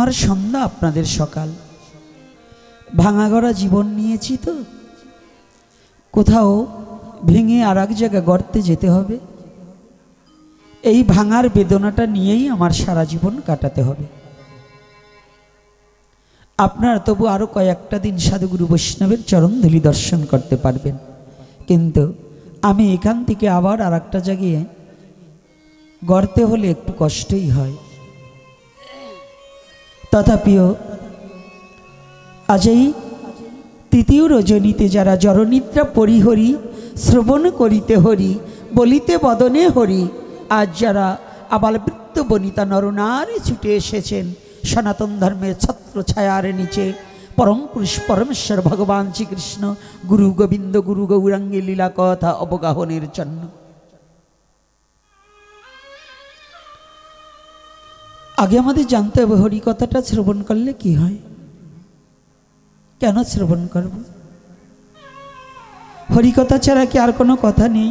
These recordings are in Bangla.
আমার সন্ধ্যা আপনাদের সকাল। ভাঙাগড়া জীবন নিয়েছি তো, কোথাও ভেঙে আর এক জায়গায় গর্তে যেতে হবে। এই ভাঙার বেদনাটা নিয়েই আমার সারা জীবন কাটাতে হবে। আপনারা তবু আরও কয়েকটা দিন সাধুগুরু বৈষ্ণবের চরণধূলি দর্শন করতে পারবেন, কিন্তু আমি এখান থেকে আবার আর একটা জায়গায় গর্তে হলে একটু কষ্টই হয়। তথাপিও আজ এই তৃতীয় রজনীতে যারা জরনিদ্রা পরিহরি শ্রবণ করিতে হরি বলিতে বদনে হরি, আজ যারা আবালবৃত্ত বনিতা নরনারী ছুটে এসেছেন সনাতন ধর্মের ছত্র ছায়ার নিচে পরম পুরুষ পরমেশ্বর ভগবান শ্রীকৃষ্ণ গুরু গোবিন্দ গুরু গৌরাঙ্গী লীলা কথা অবগাহনের জন্য, আগে আমাদের জানতে হবে হরিকথাটা শ্রবণ করলে কি হয়, কেন শ্রবণ করব? হরিকথা ছাড়া কি আর কোনো কথা নেই?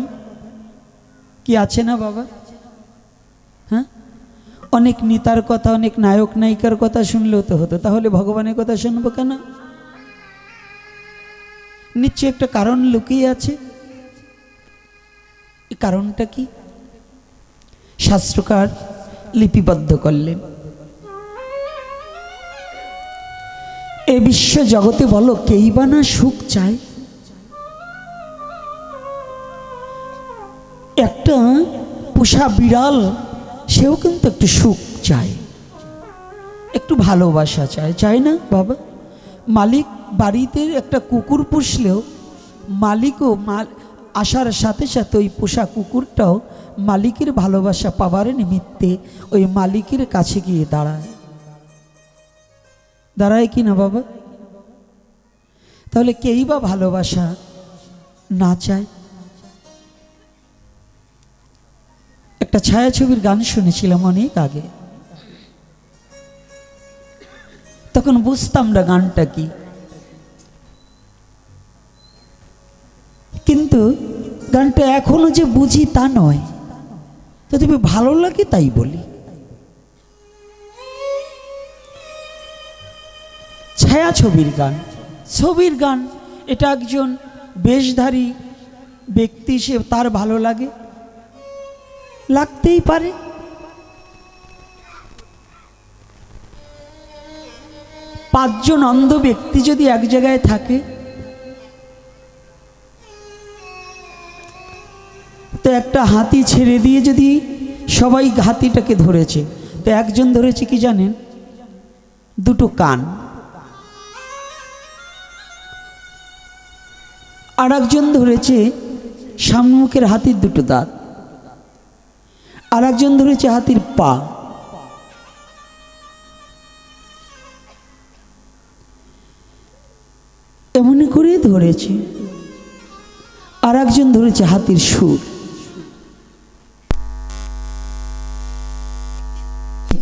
কি আছে না বাবা? হ্যাঁ, অনেক নেতার কথা, অনেক নায়ক নায়িকার কথা শুনলেও তো হতো, তাহলে ভগবানের কথা শুনবো কেন? নিশ্চয়ই একটা কারণ লুকিয়ে আছে। এই কারণটা কি শাস্ত্রকার লিপিবদ্ধ করলেন। এ বিশ্ব জগতে বলো কেই বা না সুখ চায়? একটা পোষা বিড়াল সেও কিন্তু একটু সুখ চায়, একটু ভালোবাসা চায়, চায় না বাবা? মালিক বাড়িতে একটা কুকুর পুষলেও মালিকও আসার সাথে সাথে ওই পোষা কুকুরটাও মালিকের ভালোবাসা পাবার নিমিত্তে ওই মালিকের কাছে গিয়ে দাঁড়ায়, দাঁড়ায় কি না বাবা? তাহলে কেই বা ভালোবাসা না চায়? একটা ছায়াছবির গান শুনেছিলাম অনেক আগে, তখন বুঝতাম না গানটা কি, কিন্তু গানটা এখনো যে বুঝি তা নয়, তবে ভালো লাগে তাই বলি। ছায়াছবির গান, ছবির গান, এটা একজন বেশধারী ব্যক্তি, সে তার ভালো লাগে, লাগতেই পারে। পাঁচজন অন্ধ ব্যক্তি যদি এক জায়গায় থাকে, তো একটা হাতি ছেড়ে দিয়ে যদি সবাই হাতিটাকে ধরেছে, তো একজন ধরেছে কি জানেন? দুটো কান। আর একজন ধরেছে সামনেমুখের হাতির দুটো দাঁত, আর একজন ধরেছে হাতির পা। এমনি করে ধরেছে। আর একজন ধরেছে হাতির সুর।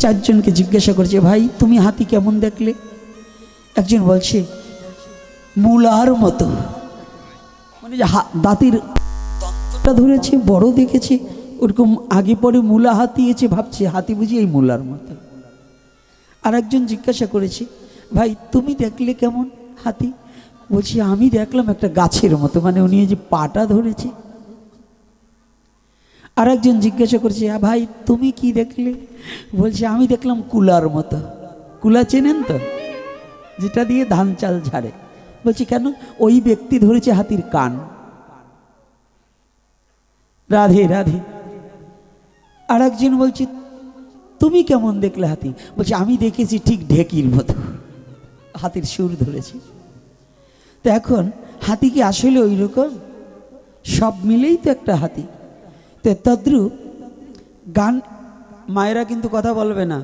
চারজনকে জিজ্ঞাসা করছে, ভাই তুমি হাতি কেমন দেখলে? একজন বলছে মূলার মতো, মানে দাঁতের দন্তটা ধরেছে, বড় দেখেছে, ওরকম আগে পরে মূলা হাতি এসে ভাবছে হাতি বুঝি এই মূলার মতো। আর একজন জিজ্ঞাসা করেছে, ভাই তুমি দেখলে কেমন হাতি? বলছি আমি দেখলাম একটা গাছের মতো, মানে উনি যে পাটা ধরেছে। আর একজন জিজ্ঞাসা করছে, ভাই তুমি কি দেখলে? বলছে আমি দেখলাম কুলার মতো। কুলা চেনেন তো, যেটা দিয়ে ধান চাল ঝাড়ে। বলছি কেন? ওই ব্যক্তি ধরেছে হাতির কান। রাধে রাধে। আর একজন বলছে তুমি কেমন দেখলে হাতি? বলছে আমি দেখেছি ঠিক ঢেকির মতো, হাতির সুর ধরেছি। তো এখন হাতি কি আসলে ওই রকম? সব মিলেই তো একটা হাতি। তো তদ্রূপ গান, মায়েরা কিন্তু কথা বলবে না,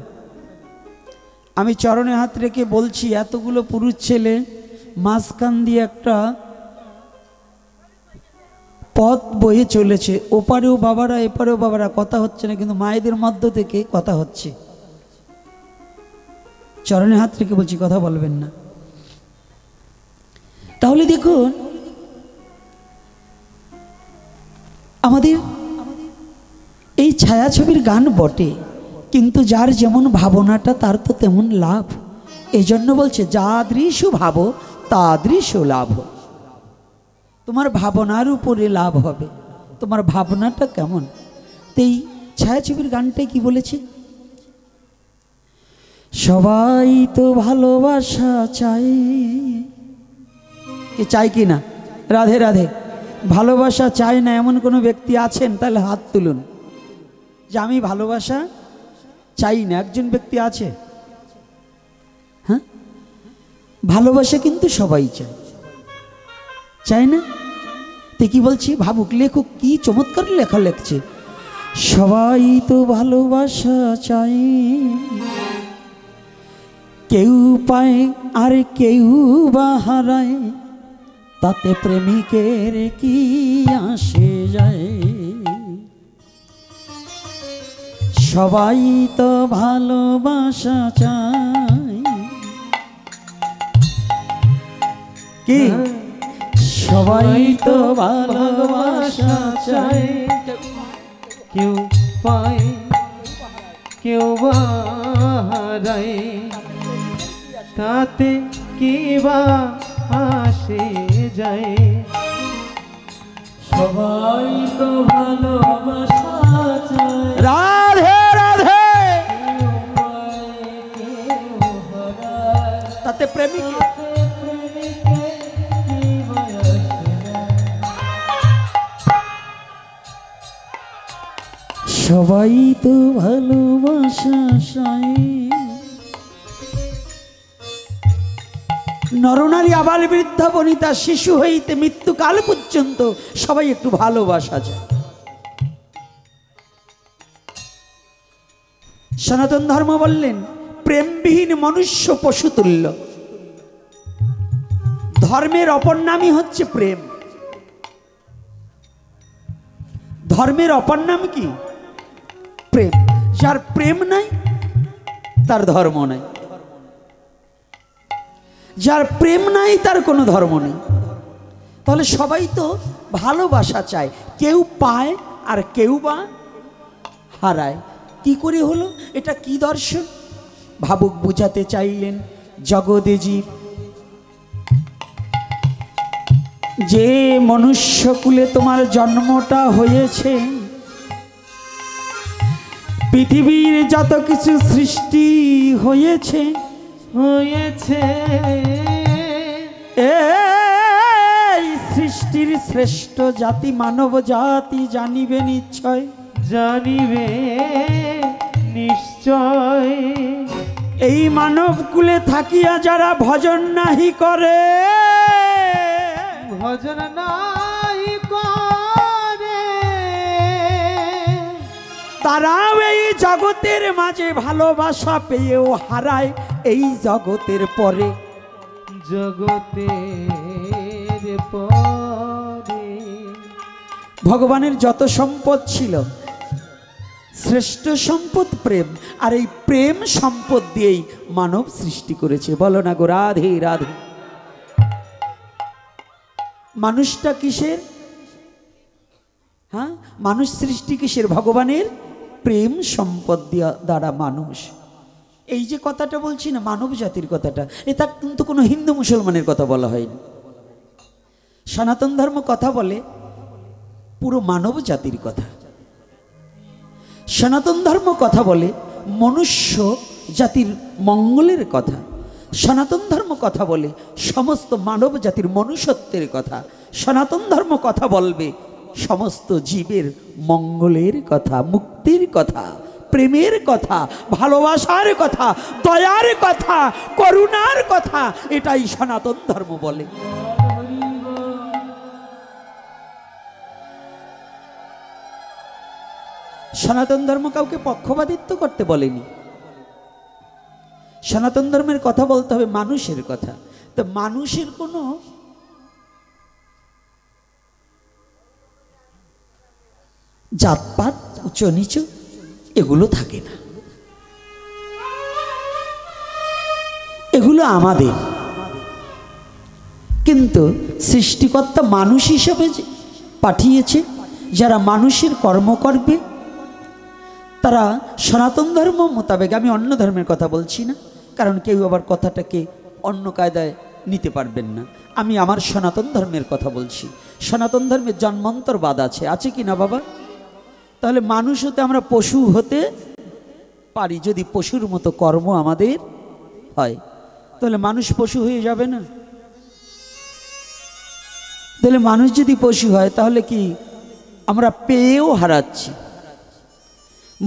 আমি চরণে হাত রেখে বলছি, এতগুলো পুরুষ ছেলে মাঝখান দিয়ে একটা পথ বয়ে চলেছে, ওপারেও বাবারা এপারেও বাবারা, কথা হচ্ছে না, কিন্তু মায়েদের মধ্য থেকে কথা হচ্ছে। চরণে হাত রেখে বলছি, কথা বলবেন না। তাহলে দেখুন আমাদের এই ছায়াছবির গান বটে, কিন্তু যার যেমন ভাবনাটা তার তো তেমন লাভ। এই জন্য বলছে যাদৃশু ভাবো তাদৃশু লাভ। তোমার ভাবনার উপরে লাভ হবে, তোমার ভাবনাটা কেমন। তো এই ছায়াছবির গানটাই কি বলেছে, সবাই তো ভালোবাসা চাই। কে চাই কি না? রাধে রাধে। ভালোবাসা চায় না এমন কোনো ব্যক্তি আছেন? তাহলে হাত তুলুন যে আমি ভালোবাসা চাই না। একজন ব্যক্তি আছে? হ্যাঁ, ভালোবাসা কিন্তু সবাই চায়, চায় না? তো কি বলছি, ভাবুক লেখক কি চমৎকার লেখা লিখছে, সবাই তো ভালোবাসা চাই, কেউ পায় আর কেউ বা হারায়, তাতে প্রেমিকের কি আসে যায়। সবাই তো ভালোবাসা চায়, কি সবাই তো ভালোবাসা চায়, কেউ পায় কেউ বা হারায়, তাতে কি বা আসে যায়। সবাই তো ভালোবাসা চায়, রাধে রাধে, তাতে প্রেমিক সবাই তো ভালোবাসা চায়। নরনারী আবাল বৃদ্ধা বনিতা শিশু হইতে মৃত্যুকাল পর্যন্ত সবাই একটু ভালোবাসা চায়। সনাতন ধর্ম বললেন প্রেমবিহীন মনুষ্য পশুতুল্য। ধর্মের অপর নামই হচ্ছে প্রেম। ধর্মের অপর নাম কি? প্রেম। যার প্রেম নাই তার ধর্ম নাই, যার প্রেম নাই তার কোনো ধর্ম নেই। তাহলে সবাই তো ভালোবাসা চায়, কেউ পায় আর কেউ বা হারায়। কি করে হলো? এটা কি দর্শন? ভাবুক বুঝাতে চাইলেন জগদে জীব, যে মনুষ্যকুলে তোমার জন্মটা হয়েছে, পৃথিবীর যত কিছু সৃষ্টি হয়েছে হয়েছে, এই সৃষ্টির শ্রেষ্ঠ জাতি মানব জাতি জানিবে নিশ্চয়, জানিবে নিশ্চয়। এই মানব কুলে থাকিয়া যারা ভজন নাহি করে, ভজন নাই করে, তারাও এই জগতের মাঝে ভালোবাসা পেয়েও হারায় এই জগতের পরে। জগতের পরে ভগবানের যত সম্পদ ছিল শ্রেষ্ঠ সম্পদ প্রেম, আর এই প্রেম সম্পদ দিয়েই মানব সৃষ্টি করেছে। বলো না গো রাধে রাধে। মানুষটা কিসের? হ্যাঁ, মানুষ সৃষ্টি কিসের? ভগবানের প্রেম সম্পদ দ্বারা মানুষ। এই যে কথাটা বলছি না মানব জাতির কথাটা, এটা কিন্তু কোনো হিন্দু মুসলমানের কথা বলা হয়নি। সনাতন ধর্ম কথা বলে পুরো মানব জাতির কথা। সনাতন ধর্ম কথা বলে মনুষ্য জাতির মঙ্গলের কথা। সনাতন ধর্ম কথা বলে সমস্ত মানব জাতির মনুষ্যত্বের কথা। সনাতন ধর্ম কথা বলবে সমস্ত জীবের মঙ্গলের কথা, মুক্তির কথা, প্রেমের কথা, ভালোবাসার কথা, দয়ার কথা, করুণার কথা। এটাই সনাতন ধর্ম বলে। সনাতন ধর্ম কাউকে পক্ষপাতিত্ব করতে বলেনি। সনাতন ধর্মের কথা বলতে হবে মানুষের কথা। তো মানুষের কোনো জাতপাত উচ্চ নিচু এগুলো থাকে না, এগুলো আমাদের। কিন্তু সৃষ্টিকর্তা মানুষ হিসেবে পাঠিয়েছে, যারা মানুষের কর্ম করবে তারা সনাতন ধর্ম মোতাবেক, আমি অন্য ধর্মের কথা বলছি না, কারণ কেউ আবার কথাটাকে অন্য কায়দায় নিতে পারবেন না। আমি আমার সনাতন ধর্মের কথা বলছি। সনাতন ধর্মের জন্মান্তরবাদ আছে, আছে কি না বাবা? তাহলে মানুষ হতে আমরা পশু হতে পারি যদি পশুর মতো কর্ম আমাদের হয়, তাহলে মানুষ পশু হয়ে যাবে না? তাহলে মানুষ যদি পশু হয় তাহলে কি আমরা পেয়েও হারাচ্ছি?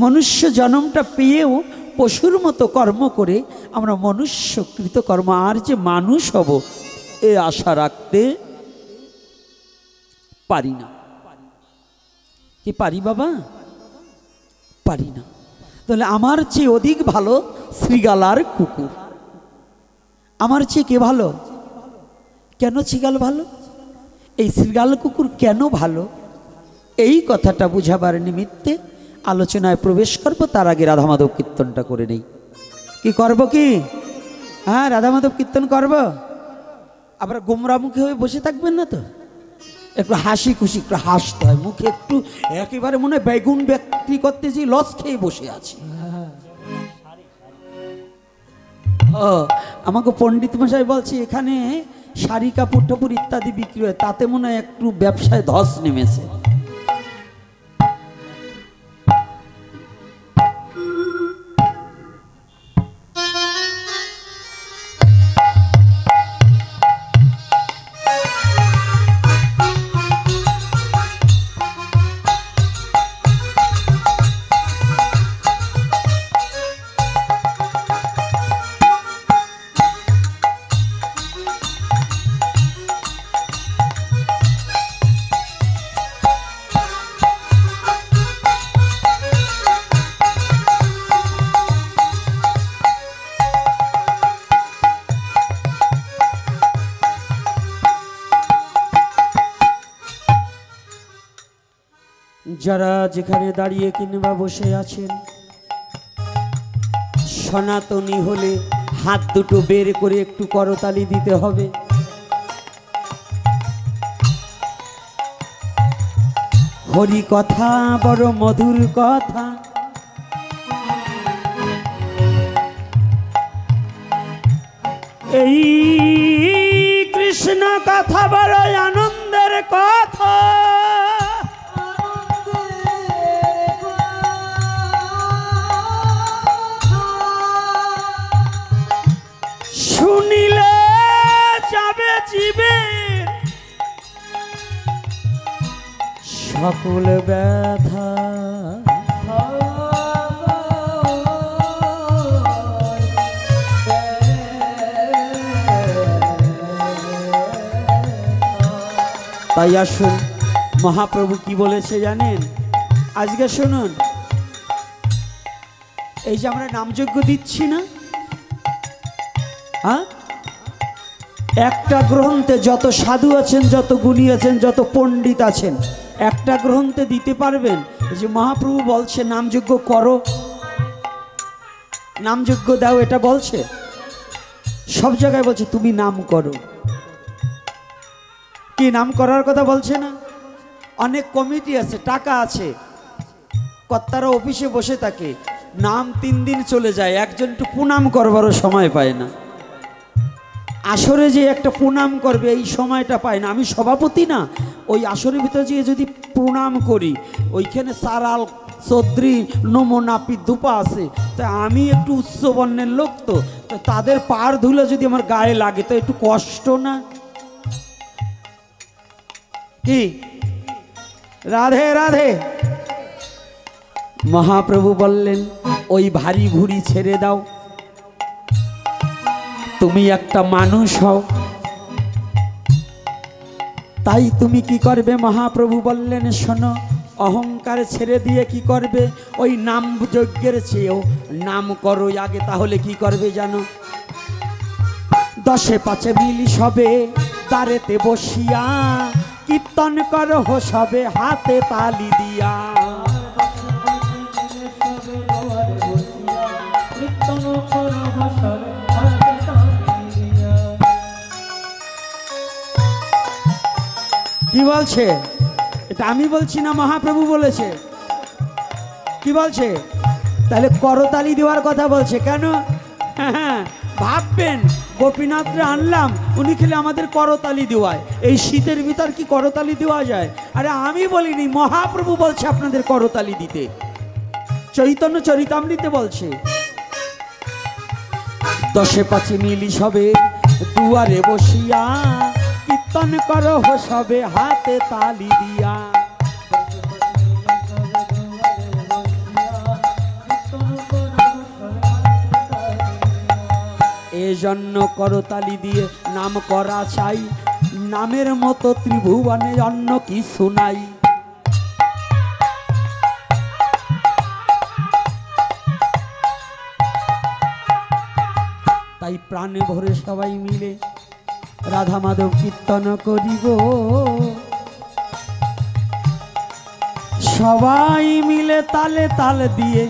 মনুষ্য জন্মটা পেয়েও পশুর মতো কর্ম করে আমরা মনুষ্যকৃত কর্ম আর যে মানুষ হব এ আশা রাখতে পারি না। কি পারি বাবা? পারি না। তাহলে আমার চেয়ে অধিক ভালো শৃগাল আর কুকুর। আমার চেয়ে কে ভালো? কেন শৃগাল ভালো? এই শৃগাল কুকুর কেন ভালো? এই কথাটা বুঝাবার নিমিত্তে আলোচনায় প্রবেশ করব। তার আগে রাধা মাধব কীর্তনটা করে নেই। কি করব? কি হ্যাঁ, রাধা মাধব কীর্তন করব। আবার গোমরা মুখে হয়ে বসে থাকবেন না তো, একটু হাসি খুশি, একটু হাসতে হয়। মুখে একটু একেবারে মনে হয় বেগুন বিক্রি করতে যে লস খেয়ে বসে আছে। ও, আমাকে পণ্ডিত মশাই বলছে এখানে শাড়ি কাপড় টাপড় ইত্যাদি বিক্রি হয়, তাতে মনে হয় একটু ব্যবসায় ধস নেমেছে। যারা যেখানে দাঁড়িয়ে কিংবা বসে আছেন, সনাতনী হলে হাত দুটো বের করে একটু করতালি দিতে হবে। হরি কথা বড় মধুর কথা, এই কৃষ্ণ কথা বড় আনন্দের কথা। শুনিলে যাবে জীবের সকল ব্যথা। তাই আসুন, মহাপ্রভু কি বলেছে জানেন? আজকে শুনুন, এই যে আমরা নামযজ্ঞ দিচ্ছি না, হ্যাঁ, একটা গ্রন্থে যত সাধু আছেন, যত গুণী আছেন, যত পণ্ডিত আছেন, একটা গ্রন্থে দিতে পারবেন যে মহাপ্রভু বলছে নামযজ্ঞ করো, নামযজ্ঞ দাও, এটা বলছে? সব জায়গায় বলছে তুমি নাম করো। কি নাম করার কথা বলছে না? অনেক কমিটি আছে, টাকা আছে, কর্তারা অফিসে বসে থাকে, নাম 3 দিন চলে যায়, একজন একটু প্রণাম করবারও সময় পায় না। আসরে যে একটা প্রণাম করবে এই সময়টা পায় না। আমি সভাপতি না, ওই আসরের ভিতরে যে যদি প্রণাম করি, ওইখানে সারাল চৌধুরী নমনাপি দুপা আছে, তা আমি একটু উচ্চবর্ণের লোক, তো তাদের পার ধুলে যদি আমার গায়ে লাগে তো একটু কষ্ট না? কি রাধে রাধে। মহাপ্রভু বললেন ওই ভারী ভুরি ছেড়ে দাও, তুমি একটা মানুষ হও। তাই তুমি কি করবে? মহাপ্রভু বললেন শোনো, অহংকার ছেড়ে দিয়ে কি করবে? ওই নাম যজ্ঞের চেয়েও নাম করো আগে। তাহলে কি করবে জানো? 10 5 মিলি সবে দাঁড়েতে বসিয়া কীর্তন করো সবে হাতে তালি দিয়া। কি বলছে? এটা আমি বলছি না, মহাপ্রভু বলেছে। কি বলছে? তাহলে করতালি দেওয়ার কথা বলছে কেন? হ্যাঁ, ভাববেন গোপীনাথরে আনলাম, উনি খেলে আমাদের করতালি দেওয়ায়। এই শীতের ভিতর কি করতালি দেওয়া যায়? আরে আমি বলিনি, মহাপ্রভু বলছে আপনাদের করতালি দিতে। চৈতন্য চরিতামৃতে বলছে, দশে পাঁচে মিলি সবে দুয়ারে বসিয়া, কীর্তন করো সবে হাতে তালি দিয়া। এজন্য করতালি দিয়ে নাম করা চাই, নামের মতো ত্রিভুবনে অন্য কিছু নাই। তাই প্রাণে ভরে সবাই মিলে রাধা মাধব কীর্তন করিব, সবাই মিলে তালে তাল দিয়ে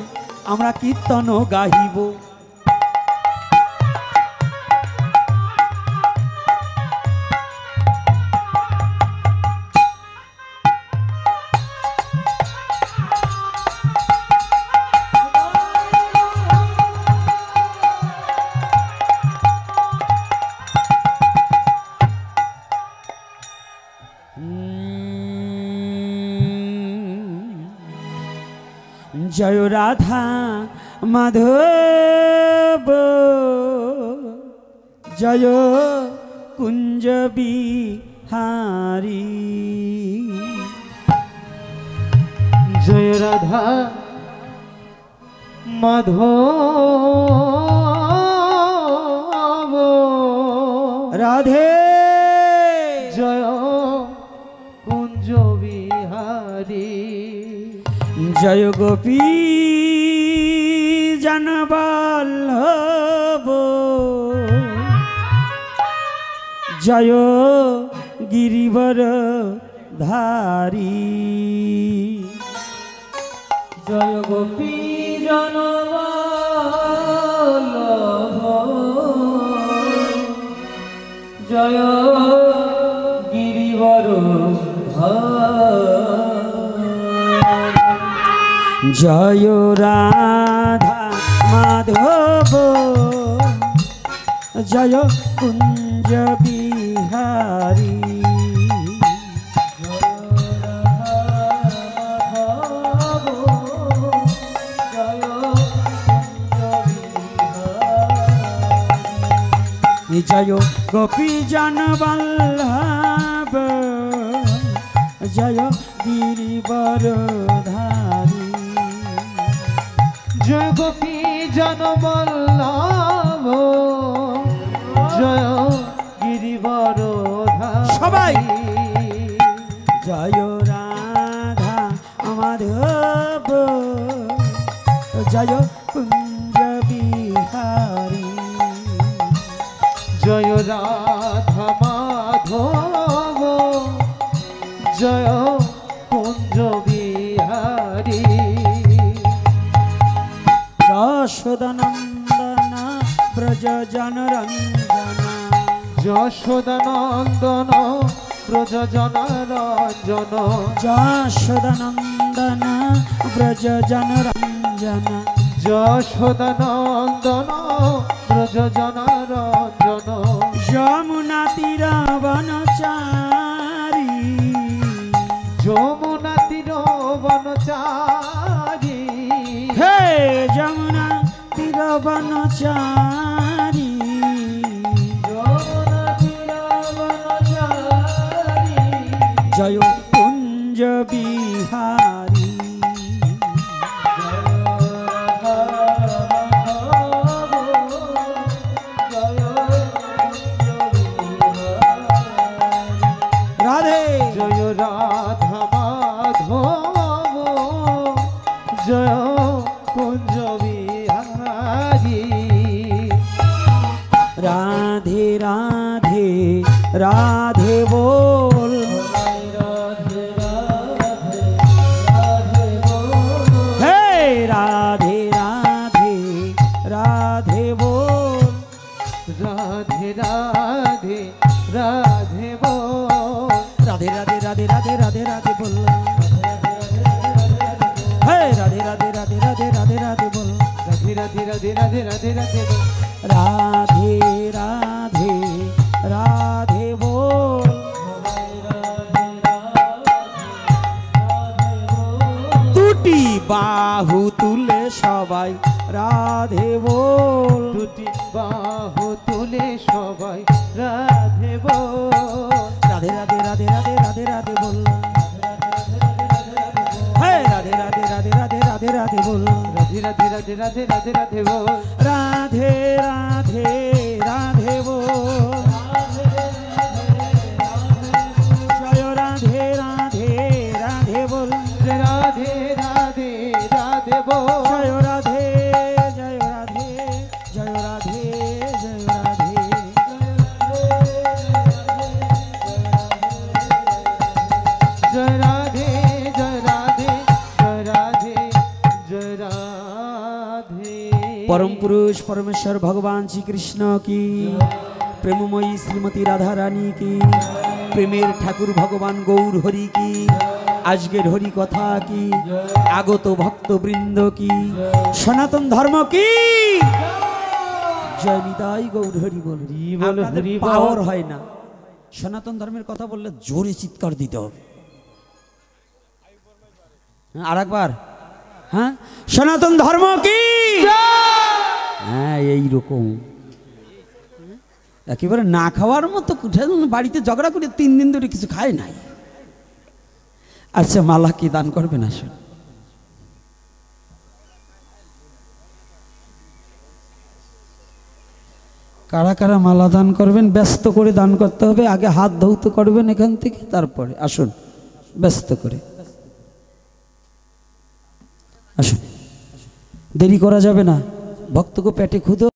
আমরা কীর্তন গাহিব। জয় রাধা মাধব, জয় কুঞ্জ বিহারী। জয় রাধা মাধব, রাধে জয় কুঞ্জ বিহারী। জয় গোপী জনবল্লভ, জয় গিরিবর ধারী। জয় গোপী জনবল্লভ, জয় গিরিবর ধারী। জয় রাধা মাধব, জয় কুঞ্জ বিহারী। জয় গোপী জনবল্লভ, জয় গিরিবর ধারী। জয় গোপী জনবল্লভ, জয় গিরিবর ধারী। সবাই জয় রাধা মাধব, জয় কুঞ্জ বিহারী। জয় রাধা মাধব, জয় কুঞ্জ বিহারী। যশোদানন্দন ব্রজ জনরঞ্জন, যশোদানন্দন ব্রজ জনরঞ্জন। যশোদানন্দন ব্রজ জনরঞ্জন, যশোদানন্দন ব্রজ জনরঞ্জন। যমুনা তীর বনচারী, যমুনা তীর বনচারী। হে যমুনা তীর বনচারী। যমুনা তীর বনচারী। জয় কুঞ্জ বিহারী। রাধে জয় রাধা মাধব, জয় কুঞ্জ বিহারী। রাধে রাধে রাধে বল, হে রাধে রাধে রাধে বল, রাধে রাধে রাধে বল। রাধে রাধে রাধে রাধে রাধে রাধে বল, হে রাধে রাধে রাধে রাধে রাধে রাধে বল। রাধে রাধে রাধে রাধে রাধে রাধে বল। রাধে রাধে রাধে বল। দুটি বাহু তুলে সবাই রাধে বল। দুটি বাহু তুলে সবাই রাধে বল। রাধে রাধে রাধে রাধে রাধে রাধে বল। হ্যাঁ রাধে রাধে রাধে রাধে রাধে রাধে বল। রাধে রাধে রাধে রাধে রাধে রাধে বল। রাধে রাধে রাধে বল। জয় রাধে রাধে রাধে বল। রাধে রাধে রাধে বল। জয় রাধে জয় রাধে জয় রাধে জয় রাধে। জয় রাধে জয় রাধে জয় রাধে জয় রাধে। परम पुरुष परमेश्वर भगवान श्री कृष्ण की, प्रेममयी श्रीमती राधा रानी की, प्रेमेर ठाकुर भगवान गौर हरि की, आजकेर हरि कथा की, आगत भक्तवृंद की, सनातन धर्म की जय निताई गौर हरि बोल। हरि बोल। पावर है ना सनातन धर्मेर कथा बोलले जोरे चित्कार दिते होबे। आरेकबार हाँ सनातन धर्म की হ্যাঁ এইরকম একেবারে না খাওয়ার মতো বাড়িতে ঝগড়া করে 3 দিন ধরে কিছু খায় নাই। আচ্ছা মালা কি দান করবেন আসুন। কারা কারা মালা দান করবেন ব্যস্ত করে দান করতে হবে। আগে হাত ধৌত করবেন এখান থেকে, তারপরে আসুন ব্যস্ত করে আসুন। দেরি করা যাবে না, ভক্তকে পেটে ক্ষুধা।